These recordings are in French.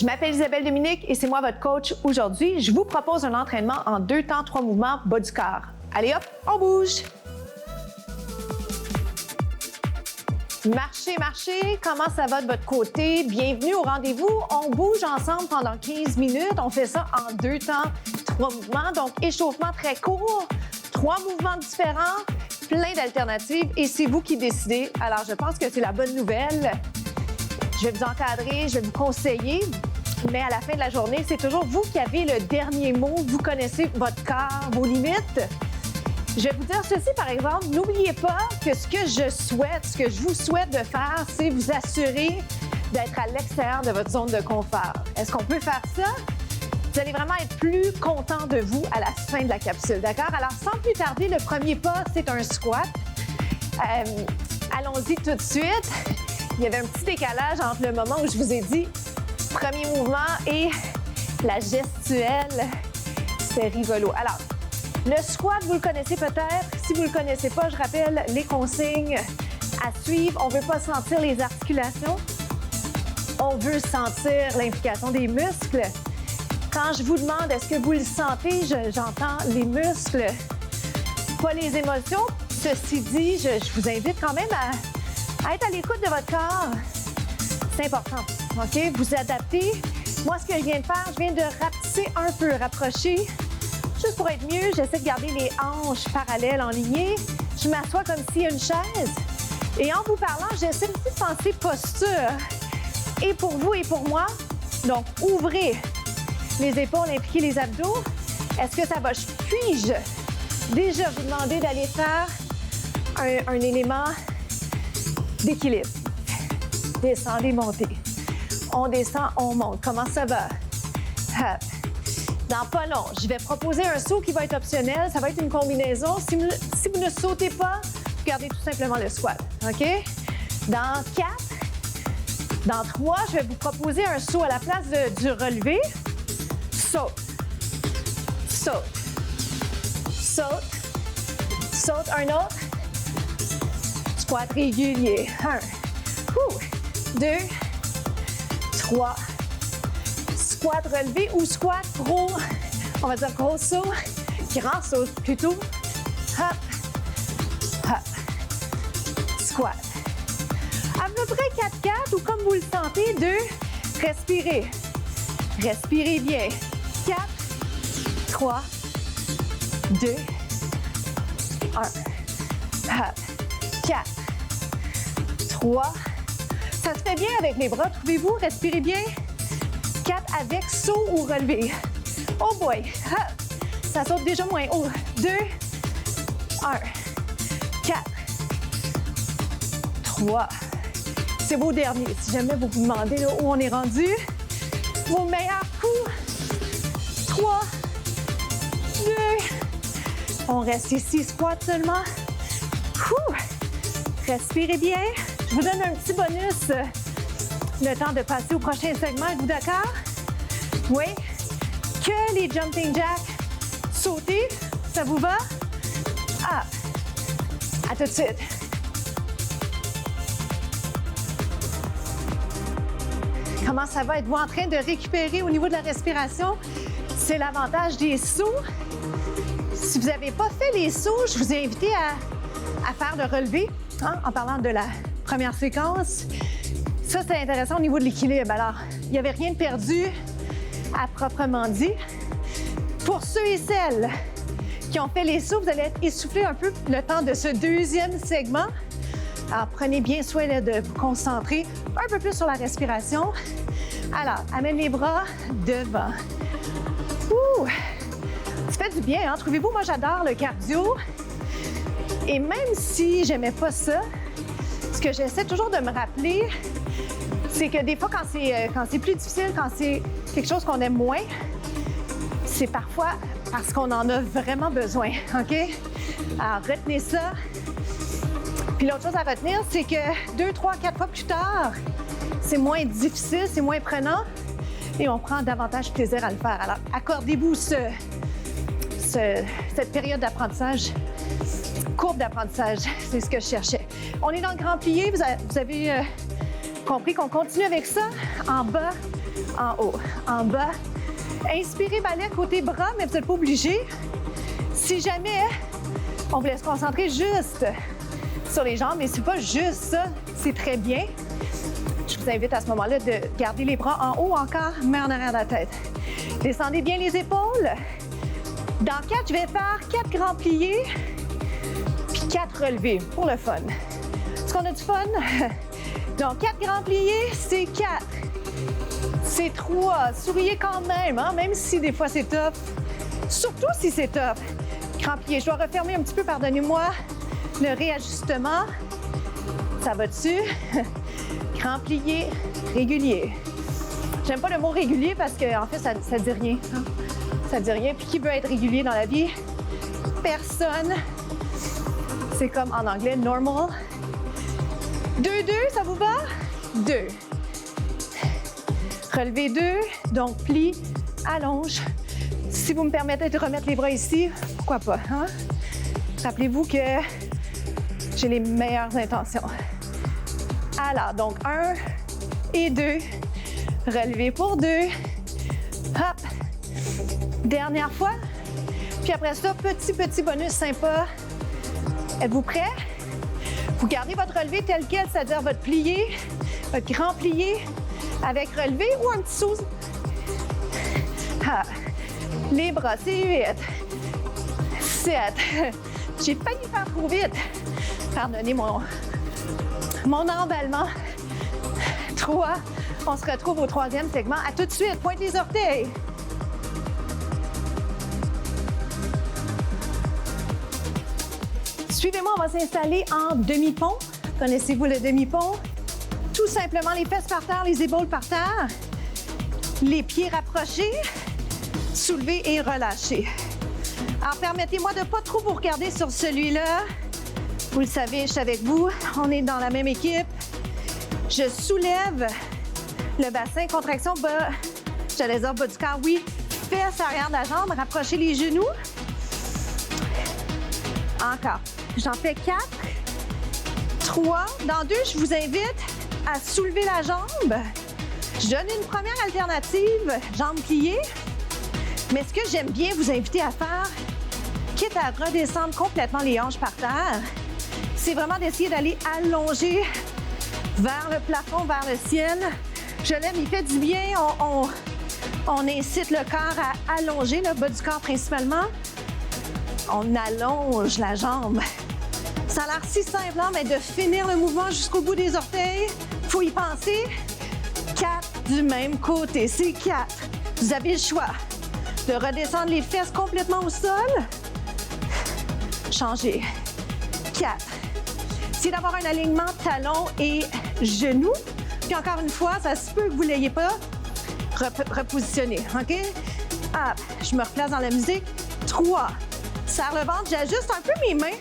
Je m'appelle Isabelle Dominique et c'est moi votre coach aujourd'hui. Je vous propose un entraînement en 2 temps, 3 mouvements, bas du corps. Allez hop, on bouge! Marchez, marchez, comment ça va de votre côté? Bienvenue au rendez-vous. On bouge ensemble pendant 15 minutes. On fait ça en 2 temps, 3 mouvements. Donc, échauffement très court, 3 mouvements différents, plein d'alternatives et c'est vous qui décidez. Alors, je pense que c'est la bonne nouvelle. Je vais vous encadrer, je vais vous conseiller, mais à la fin de la journée, c'est toujours vous qui avez le dernier mot. Vous connaissez votre corps, vos limites. Je vais vous dire ceci, par exemple, n'oubliez pas que ce que je vous souhaite de faire, c'est vous assurer d'être à l'extérieur de votre zone de confort. Est-ce qu'on peut faire ça? Vous allez vraiment être plus content de vous à la fin de la capsule, d'accord? Alors, sans plus tarder, le premier pas, c'est un squat. Allons-y tout de suite. Il y avait un petit décalage entre le moment où je vous ai dit premier mouvement et la gestuelle. C'était rigolo. Alors, le squat, vous le connaissez peut-être. Si vous ne le connaissez pas, je rappelle les consignes à suivre. On ne veut pas sentir les articulations. On veut sentir l'implication des muscles. Quand je vous demande est-ce que vous le sentez, j'entends les muscles, pas les émotions. Ceci dit, je vous invite quand même à être à l'écoute de votre corps. C'est important, OK? Vous adaptez. Moi, ce que je viens de faire, je viens de rapetisser un peu, rapprocher. Juste pour être mieux, j'essaie de garder les hanches parallèles, en lignée. Je m'assois comme s'il y a une chaise. Et en vous parlant, j'essaie aussi de penser posture. Et pour vous et pour moi. Donc, ouvrez les épaules, impliquez les abdos. Est-ce que ça va? Puis-je déjà vous demander d'aller faire un élément d'équilibre? Descendez, montez. On descend, on monte. Comment ça va? Hop. Dans pas long, je vais proposer un saut qui va être optionnel. Ça va être une combinaison. Si vous ne sautez pas, vous gardez tout simplement le squat. OK? Dans 4, dans 3, je vais vous proposer un saut à la place du relevé. Saute. Saute. Saute. Saute. Un autre. Squat régulier. 1. 2. 3. Squat relevé ou squat gros, on va dire gros saut, grand saut plutôt. Hop, hop, squat. À peu près 4-4 ou comme vous le sentez, 2, respirez. Respirez bien. 4, 3, 2, 1. Hop, 4, 3. Ça se fait bien avec les bras, trouvez-vous? Respirez bien. 4 avec saut ou relevé. Oh boy! Ça saute déjà moins haut. 2, 1, 4, 3. C'est vos derniers. Si jamais vous vous demandez là, où on est rendu, vos meilleurs coups. 3, 2. On reste ici, squat seulement. Respirez bien. Je vous donne un petit bonus. Le temps de passer au prochain segment. Êtes-vous d'accord? Oui. Que les jumping jacks. Sautez. Ça vous va? Ah. À tout de suite. Comment ça va? Êtes-vous en train de récupérer au niveau de la respiration? C'est l'avantage des sauts. Si vous n'avez pas fait les sauts, je vous ai invité à faire le relevé, hein, en parlant de la première séquence. Ça, c'est intéressant au niveau de l'équilibre. Alors, il n'y avait rien de perdu à proprement dit. Pour ceux et celles qui ont fait les sauts, vous allez être essoufflés un peu le temps de ce deuxième segment. Alors, prenez bien soin là, de vous concentrer un peu plus sur la respiration. Alors, amène les bras devant. Ouh! Ça fait du bien, hein? Trouvez-vous? Moi, j'adore le cardio. Et même si j'aimais pas ça, ce que j'essaie toujours de me rappeler, c'est que des fois, quand c'est plus difficile, quand c'est quelque chose qu'on aime moins, c'est parfois parce qu'on en a vraiment besoin, OK? Alors, retenez ça. Puis l'autre chose à retenir, c'est que 2, 3, 4 fois plus tard, c'est moins difficile, c'est moins prenant et on prend davantage plaisir à le faire. Alors, accordez-vous cette période d'apprentissage, courbe d'apprentissage, c'est ce que je cherchais. On est dans le grand plié, vous avez compris qu'on continue avec ça. En bas, en haut, en bas. Inspirez, balai côté bras, mais vous n'êtes pas obligé. Si jamais on voulait se concentrer juste sur les jambes, mais c'est pas juste ça, c'est très bien. Je vous invite à ce moment-là de garder les bras en haut encore, mais en arrière de la tête. Descendez bien les épaules. Dans 4, je vais faire 4 grands pliés, puis 4 relevés pour le fun. Est-ce qu'on a du fun? Donc, 4 grands pliés, c'est 4. C'est 3. Souriez quand même, hein? Même si des fois c'est tough. Surtout si c'est tough. Grand plié. Je dois refermer un petit peu, pardonnez-moi, le réajustement. Ça va dessus. Grand plié régulier. J'aime pas le mot régulier parce qu'en fait, ça dit rien. Hein? Ça dit rien. Puis qui veut être régulier dans la vie? Personne. C'est comme en anglais, normal. 2, ça vous va? 2. Relevez 2, donc plie, allonge. Si vous me permettez de remettre les bras ici, pourquoi pas, hein? Rappelez-vous que j'ai les meilleures intentions. Alors, donc 1 et 2. Relevez pour 2. Hop. Dernière fois. Puis après ça, petit bonus sympa. Êtes-vous prêts? Vous gardez votre relevé tel quel, c'est-à-dire votre plié, votre grand plié avec relevé ou un petit saut. Ah. Les bras, c'est 8, 7. J'ai failli faire trop vite. Pardonnez mon emballement. 3. On se retrouve au 3e segment. À tout de suite. Pointe les orteils. Suivez-moi, on va s'installer en demi-pont. Connaissez-vous le demi-pont? Tout simplement les fesses par terre, les épaules par terre. Les pieds rapprochés. Soulever et relâcher. Alors, permettez-moi de ne pas trop vous regarder sur celui-là. Vous le savez, je suis avec vous. On est dans la même équipe. Je soulève le bassin, contraction bas. J'allais dire bas du corps, oui. Fesses arrière de la jambe, rapprochez les genoux. Encore. J'en fais 4. 3. Dans 2, je vous invite à soulever la jambe. Je donne une première alternative, jambes pliées. Mais ce que j'aime bien vous inviter à faire, quitte à redescendre complètement les hanches par terre, c'est vraiment d'essayer d'aller allonger vers le plafond, vers le ciel. Je l'aime, il fait du bien. On incite le corps à allonger, le bas du corps principalement. On allonge la jambe. Ça a l'air si simple, hein, mais de finir le mouvement jusqu'au bout des orteils, il faut y penser. 4 du même côté, c'est 4. Vous avez le choix de redescendre les fesses complètement au sol. Changer. 4. C'est d'avoir un alignement talon et genoux. Puis encore une fois, ça se peut que vous ne l'ayez pas. Repositionner, OK? Hop, je me replace dans la musique. 3. Serre le ventre, j'ajuste un peu mes mains.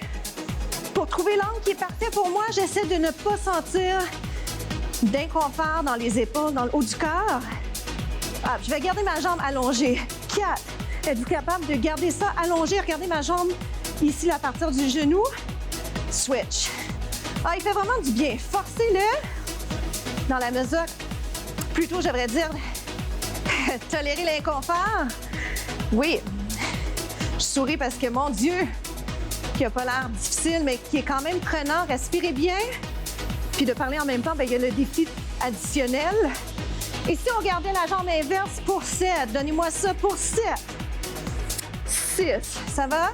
Pour trouver l'angle qui est parfait pour moi, j'essaie de ne pas sentir d'inconfort dans les épaules, dans le haut du corps. Hop, je vais garder ma jambe allongée. 4. Êtes-vous capable de garder ça allongé? Regardez ma jambe ici, à partir du genou. Switch. Ah, il fait vraiment du bien. Forcez-le dans la mesure, plutôt, j'aimerais dire, tolérer l'inconfort. Oui. Je souris parce que, mon Dieu, qui n'a pas l'air difficile, mais qui est quand même prenant. Respirez bien. Puis de parler en même temps, bien, il y a le défi additionnel. Et si on gardait la jambe inverse pour 7, donnez-moi ça pour 7. 6, ça va?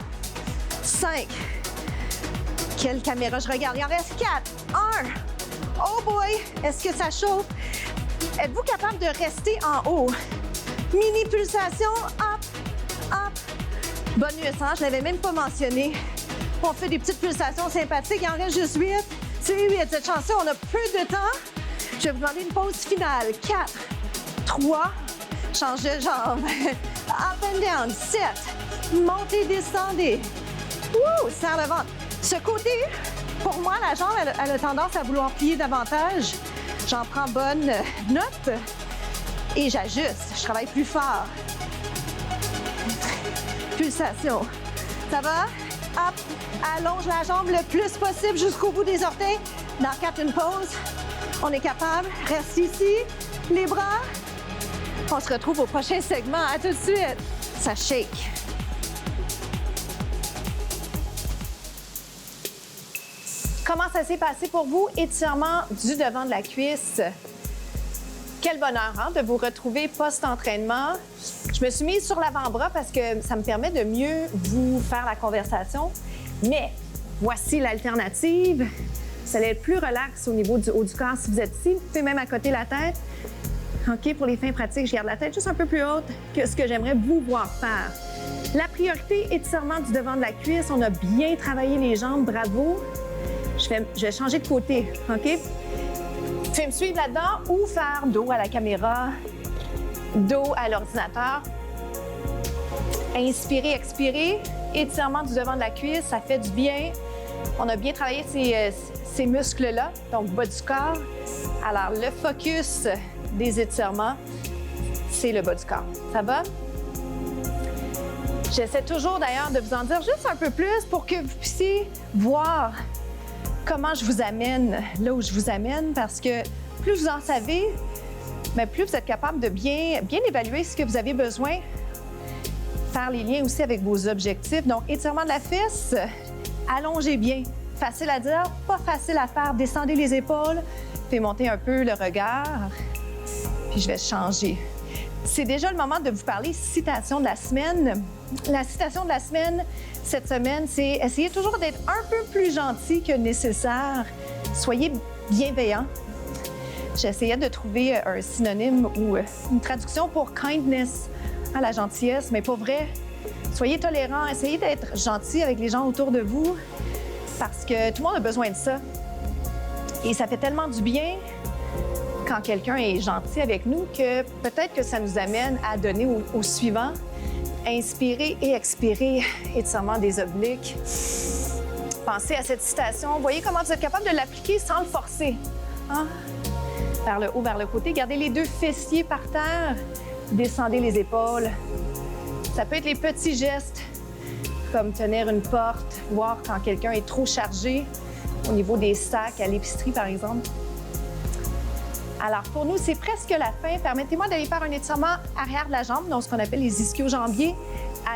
5. Quelle caméra je regarde? Il en reste 4. 1. Oh boy! Est-ce que ça chauffe? Êtes-vous capable de rester en haut? Mini pulsation. Hop, hop. Bonus, hein? Je ne l'avais même pas mentionné. On fait des petites pulsations sympathiques. Il en reste juste 8. C'est 8. Cette chanson, on a peu de temps. Je vais vous demander une pause finale. 4, 3, change de jambe. Up and down. 7. Montez, descendez. Ouh, serre le ventre. Ce côté, pour moi, la jambe, elle a tendance à vouloir plier davantage. J'en prends bonne note et j'ajuste. Je travaille plus fort. Pulsation. Ça va? Hop. Allonge la jambe le plus possible jusqu'au bout des orteils. Dans 4, une pause. On est capable. Reste ici. Les bras. On se retrouve au prochain segment. À tout de suite. Ça shake. Comment ça s'est passé pour vous? Étirement du devant de la cuisse. Quel bonheur de vous retrouver post-entraînement. Je me suis mise sur l'avant-bras parce que ça me permet de mieux vous faire la conversation. Mais voici l'alternative. Vous allez être plus relax au niveau du haut du corps si vous êtes ici. Vous pouvez même accoter la tête. OK, pour les fins pratiques, je garde la tête juste un peu plus haute que ce que j'aimerais vous voir faire. La priorité, étirement du devant de la cuisse. On a bien travaillé les jambes, bravo. Je vais changer de côté, OK? Vous pouvez me suivre là-dedans ou faire dos à la caméra, dos à l'ordinateur. Inspirez, expirez. Étirement du devant de la cuisse, ça fait du bien. On a bien travaillé ces muscles-là, donc bas du corps. Alors, le focus des étirements, c'est le bas du corps. Ça va? J'essaie toujours d'ailleurs de vous en dire juste un peu plus pour que vous puissiez voir comment je vous amène là où je vous amène, parce que plus vous en savez, mais plus vous êtes capable de bien évaluer ce que vous avez besoin, faire les liens aussi avec vos objectifs. Donc, étirement de la fesse, allongez bien. Facile à dire, pas facile à faire. Descendez les épaules, faites monter un peu le regard, puis je vais changer. C'est déjà le moment de vous parler citation de la semaine. La citation de la semaine, cette semaine, c'est « Essayez toujours d'être un peu plus gentil que nécessaire. Soyez bienveillant. » J'essayais de trouver un synonyme ou une traduction pour « kindness », la gentillesse, mais pas vrai. Soyez tolérants, essayez d'être gentil avec les gens autour de vous parce que tout le monde a besoin de ça. Et ça fait tellement du bien quand quelqu'un est gentil avec nous que peut-être que ça nous amène à donner au suivant. Inspirez et expirez, étirement des obliques. Pensez à cette citation. Voyez comment vous êtes capable de l'appliquer sans le forcer. Hein? Vers le haut, vers le côté. Gardez les deux fessiers par terre. Descendez les épaules. Ça peut être les petits gestes, comme tenir une porte, voir quand quelqu'un est trop chargé au niveau des sacs à l'épicerie, par exemple. Alors, pour nous, c'est presque la fin. Permettez-moi d'aller faire un étirement arrière de la jambe, donc ce qu'on appelle les ischio-jambiers.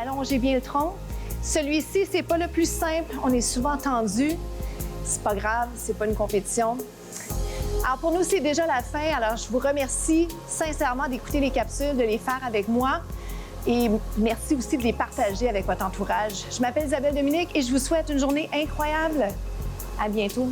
Allongez bien le tronc. Celui-ci, c'est pas le plus simple. On est souvent tendu. C'est pas grave, c'est pas une compétition. Alors, pour nous, c'est déjà la fin. Alors, je vous remercie sincèrement d'écouter les capsules, de les faire avec moi. Et merci aussi de les partager avec votre entourage. Je m'appelle Isabelle Dominique et je vous souhaite une journée incroyable. À bientôt.